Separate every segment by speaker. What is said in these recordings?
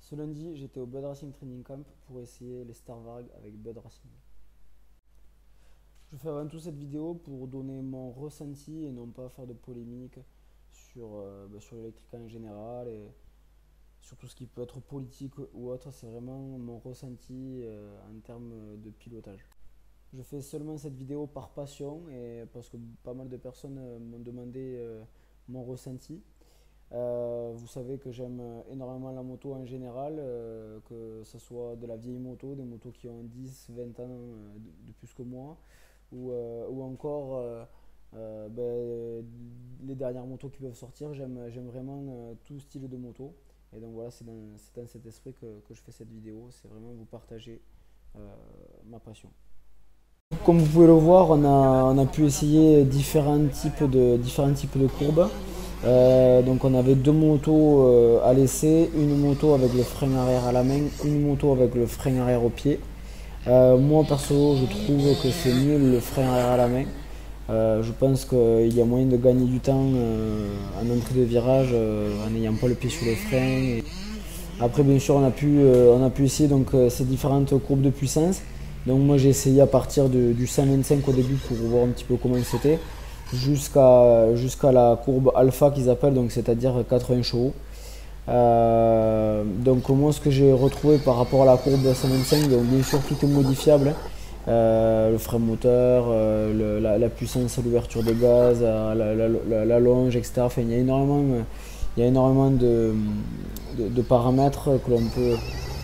Speaker 1: Ce lundi, j'étais au Bud Racing Training Camp pour essayer les Star Varg avec Bud Racing. Je fais avant tout cette vidéo pour donner mon ressenti et non pas faire de polémique sur l'électrique en général et sur tout ce qui peut être politique ou autre. C'est vraiment mon ressenti en termes de pilotage. Je fais seulement cette vidéo par passion et parce que pas mal de personnes m'ont demandé mon ressenti. Vous savez que j'aime énormément la moto en général, que ce soit de la vieille moto, des motos qui ont 10, 20 ans de plus que moi, ou encore les dernières motos qui peuvent sortir. J'aime vraiment tout style de moto. Et donc voilà, c'est dans cet esprit que je fais cette vidéo. C'est vraiment vous partager euh, ma passion. Comme vous pouvez le voir, on a pu essayer différents types de courbes. Donc on avait deux motos à l'essai, une moto avec le frein arrière à la main, une moto avec le frein arrière au pied. Moi perso, je trouve que c'est mieux le frein arrière à la main. Je pense qu'il y a moyen de gagner du temps en entrée de virage en n'ayant pas le pied sur le frein. Après, bien sûr, on a pu essayer ces différentes courbes de puissance. Donc moi j'ai essayé à partir du 125 au début pour voir un petit peu comment c'était, jusqu'à la courbe alpha qu'ils appellent, donc c'est-à-dire 80 chevaux. Donc moi ce que j'ai retrouvé par rapport à la courbe 125, donc bien sûr tout est modifiable, hein. Le frein moteur, la puissance à l'ouverture des gaz, la longe, etc. Enfin, il y a énormément de paramètres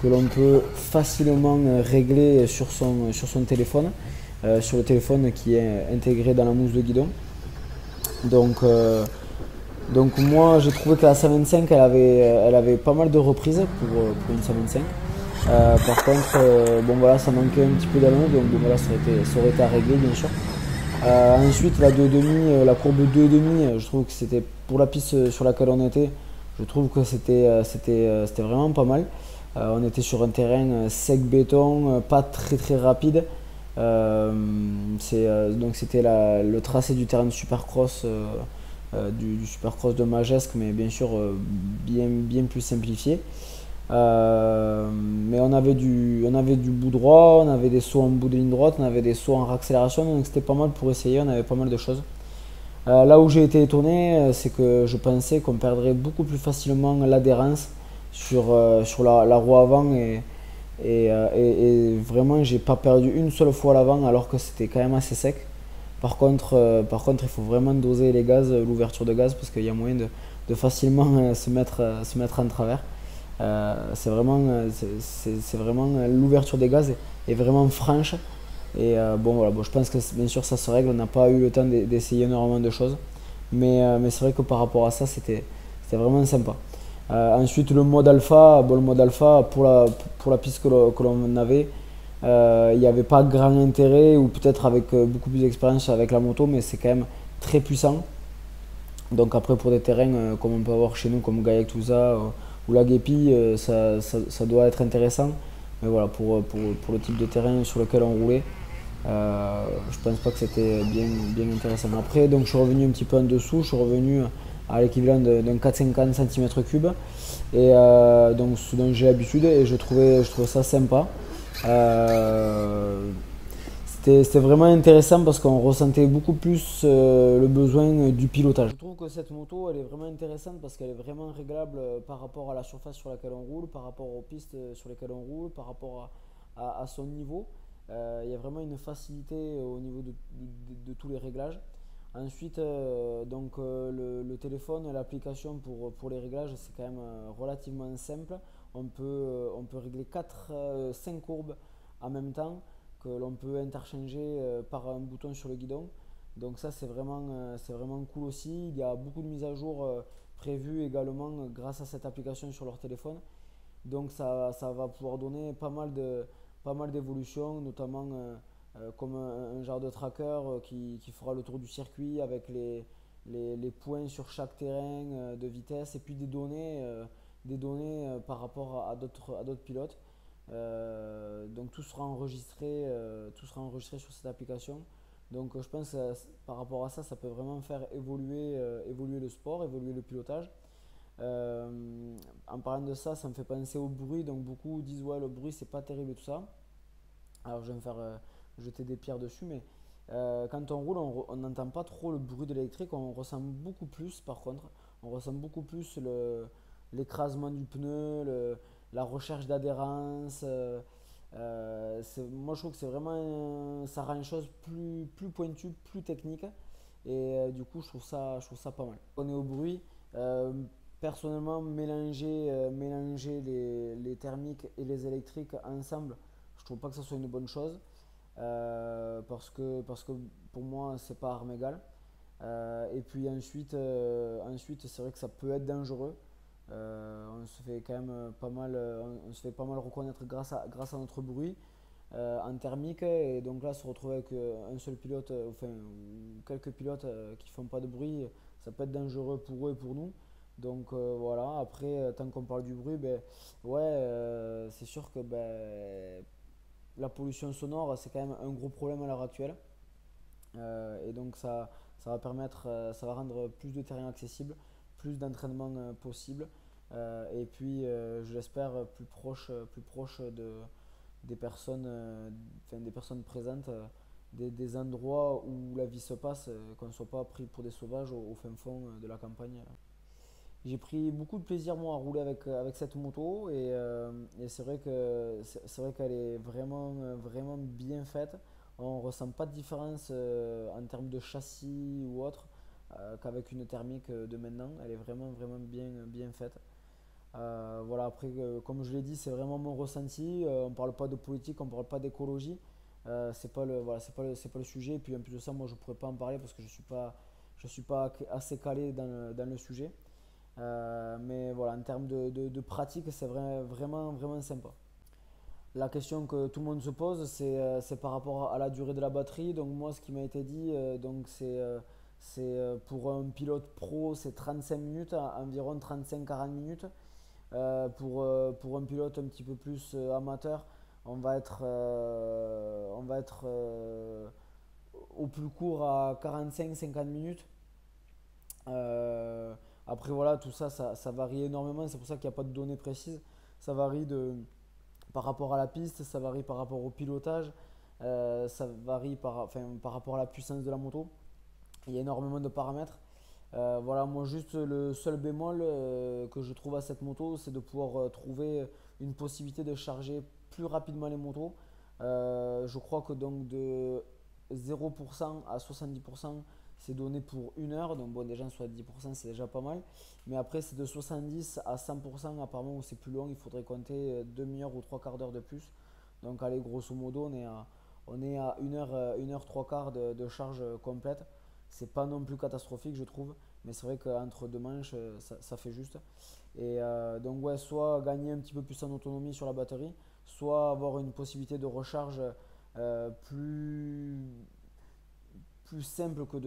Speaker 1: que l'on peut facilement régler sur son téléphone, sur le téléphone qui est intégré dans la mousse de guidon. Donc moi j'ai trouvé que la 125 elle avait pas mal de reprises pour une 125. Par contre, bon voilà, ça manquait un petit peu d'allonge, donc bon, voilà, ça aurait été à régler bien sûr. Ensuite la 2,5, la courbe 2,5, je trouve que c'était pour la piste sur laquelle on était, je trouve que c'était vraiment pas mal. On était sur un terrain sec béton, pas très très rapide. Donc c'était le tracé du terrain de Supercross, du Supercross de Majesque, mais bien sûr bien plus simplifié. Mais on avait du bout droit, on avait des sauts en bout de ligne droite, on avait des sauts en accélération, donc c'était pas mal pour essayer, on avait pas mal de choses. Là où j'ai été étonné, c'est que je pensais qu'on perdrait beaucoup plus facilement l'adhérence sur la roue avant et vraiment j'ai pas perdu une seule fois à l'avant alors que c'était quand même assez sec. Par contre, il faut vraiment doser les gaz, l'ouverture de gaz, parce qu'il y a moyen de facilement se mettre en travers. C'est vraiment l'ouverture des gaz est vraiment franche. Et bon voilà, bon, je pense que bien sûr ça se règle. On n'a pas eu le temps d'essayer énormément de choses, mais c'est vrai que par rapport à ça, c'était vraiment sympa. Ensuite, le mode alpha pour la piste que l'on avait, il n'y avait pas grand intérêt, ou peut-être avec beaucoup plus d'expérience avec la moto, mais c'est quand même très puissant. Donc après, pour des terrains comme on peut avoir chez nous, comme Gaillac, tout ça, ou la Guépi, ça doit être intéressant. Mais voilà, pour le type de terrain sur lequel on roulait, je pense pas que c'était bien intéressant. Après, donc je suis revenu un petit peu en dessous, je suis revenu à l'équivalent d'un 450 cm3, et donc ce dont j'ai l'habitude, et je trouvais ça sympa. C'était vraiment intéressant parce qu'on ressentait beaucoup plus le besoin du pilotage. Je trouve que cette moto elle est vraiment intéressante parce qu'elle est vraiment réglable par rapport à la surface sur laquelle on roule, par rapport aux pistes sur lesquelles on roule, par rapport à son niveau. Il y a vraiment une facilité au niveau de tous les réglages. Ensuite, le téléphone, l'application pour les réglages, c'est quand même relativement simple. On peut régler 5 courbes en même temps, que l'on peut interchanger par un bouton sur le guidon. Donc ça c'est vraiment cool aussi. Il y a beaucoup de mises à jour prévues également grâce à cette application sur leur téléphone. Donc ça va pouvoir donner pas mal d'évolutions, notamment comme un genre de tracker qui fera le tour du circuit avec les points sur chaque terrain de vitesse, et puis des données par rapport à d'autres pilotes. Donc tout sera enregistré sur cette application. Donc je pense par rapport à ça, ça peut vraiment faire évoluer le sport, évoluer le pilotage. En parlant de ça, ça me fait penser au bruit. Donc beaucoup disent ouais, le bruit c'est pas terrible et tout ça. Alors je vais me faire jeter des pierres dessus, mais quand on roule, on n'entend pas trop le bruit de l'électrique, on ressent beaucoup plus par contre, on ressent beaucoup plus l'écrasement du pneu, la recherche d'adhérence. Moi je trouve que c'est vraiment, ça rend les choses plus pointues, plus techniques, et du coup je trouve ça pas mal. On est au bruit. euh, Personnellement, mélanger les thermiques et les électriques ensemble, je trouve pas que ce soit une bonne chose, parce que pour moi c'est pas arme égale. Et puis ensuite c'est vrai que ça peut être dangereux. On se fait quand même pas mal, on se fait pas mal reconnaître grâce à notre bruit en thermique, et donc là se retrouver avec un seul pilote, enfin ou quelques pilotes qui font pas de bruit, ça peut être dangereux pour eux et pour nous. Donc voilà, après tant qu'on parle du bruit, ben ouais, c'est sûr que ben, la pollution sonore c'est quand même un gros problème à l'heure actuelle. Et donc ça va permettre, ça va rendre plus de terrain accessible, plus d'entraînement possible, et puis je l'espère plus proche des personnes, enfin, des personnes présentes, des endroits où la vie se passe, qu'on ne soit pas pris pour des sauvages au fin fond de la campagne. J'ai pris beaucoup de plaisir moi à rouler avec cette moto, et c'est vrai qu'elle est vraiment bien faite. On ne ressent pas de différence en termes de châssis ou autre qu'avec une thermique de maintenant. Elle est vraiment bien faite. Voilà, après, comme je l'ai dit, c'est vraiment mon ressenti. On ne parle pas de politique, on ne parle pas d'écologie. C'est pas le, voilà, c'est pas le sujet. Et puis en plus de ça, moi je ne pourrais pas en parler parce que je suis pas assez calé dans le sujet. Mais voilà, en termes de pratique, c'est vraiment sympa. La question que tout le monde se pose, c'est par rapport à la durée de la batterie. Donc moi, ce qui m'a été dit, pour un pilote pro, c'est 35 minutes, environ 35-40 minutes. Pour un pilote un petit peu plus amateur, on va être au plus court à 45-50 minutes. Euh, Après voilà, tout ça, ça varie énormément, c'est pour ça qu'il n'y a pas de données précises. Ça varie par rapport à la piste, ça varie par rapport au pilotage, ça varie par rapport à la puissance de la moto. Il y a énormément de paramètres. Voilà, moi juste le seul bémol que je trouve à cette moto, c'est de pouvoir trouver une possibilité de charger plus rapidement les motos. Je crois que donc de 0% à 70%, c'est donné pour 1 heure. Donc bon, déjà 70% c'est déjà pas mal. Mais après c'est de 70 à 100%, apparemment où c'est plus long, il faudrait compter demi-heure ou trois quarts d'heure de plus. Donc allez, grosso modo, on est à 1 heure 3 quarts de charge complète. C'est pas non plus catastrophique, je trouve, mais c'est vrai qu'entre deux manches, ça fait juste. Et donc, ouais, soit gagner un petit peu plus en autonomie sur la batterie, soit avoir une possibilité de recharge plus, plus simple que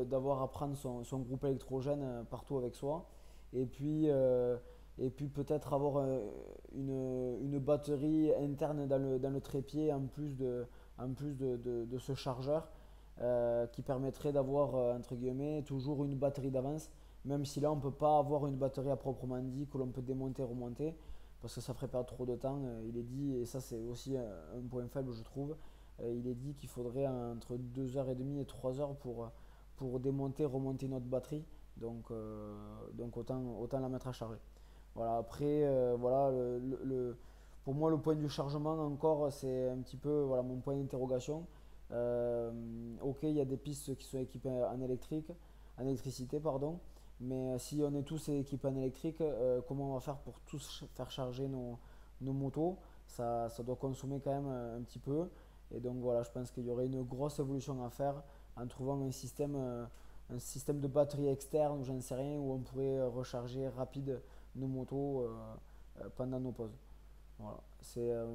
Speaker 1: d'avoir à prendre son groupe électrogène partout avec soi. Et puis, euh, et puis peut-être avoir une batterie interne dans le trépied en plus de ce chargeur, qui permettrait d'avoir entre guillemets toujours une batterie d'avance, même si là on ne peut pas avoir une batterie à proprement dit que l'on peut démonter et remonter parce que ça ferait perdre trop de temps. Il est dit, et ça c'est aussi un point faible je trouve, il est dit qu'il faudrait entre 2h30 et 3 heures pour démonter et remonter notre batterie. Donc autant la mettre à charger. Voilà, après, voilà, pour moi, le point du chargement, encore, c'est un petit peu voilà, mon point d'interrogation. Ok, il y a des pistes qui sont équipées en électricité, pardon, mais si on est tous équipés en électrique, comment on va faire pour tous faire charger nos motos? Ça doit consommer quand même un petit peu. Et donc voilà, je pense qu'il y aurait une grosse évolution à faire en trouvant un système de batterie externe ou j'en sais rien, où on pourrait recharger rapide nos motos pendant nos pauses. Voilà.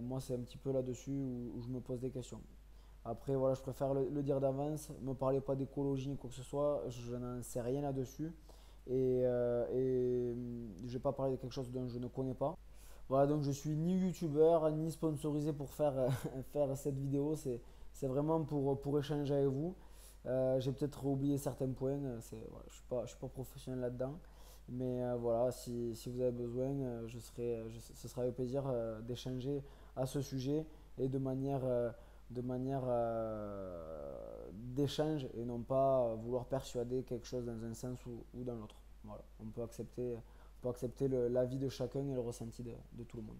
Speaker 1: Moi, c'est un petit peu là-dessus où je me pose des questions. Après, voilà, je préfère le dire d'avance. Ne me parlez pas d'écologie ni quoi que ce soit. Je n'en sais rien là-dessus. Je ne vais pas parler de quelque chose dont je ne connais pas. Voilà, donc je suis ni youtubeur ni sponsorisé pour faire cette vidéo. C'est vraiment pour échanger avec vous. J'ai peut-être oublié certains points. Voilà, je ne suis pas professionnel là-dedans. Mais voilà, si vous avez besoin, ce sera avec plaisir d'échanger à ce sujet et de manière d'échange et non pas vouloir persuader quelque chose dans un sens ou dans l'autre. Voilà, on peut accepter l'avis de chacun et le ressenti de tout le monde.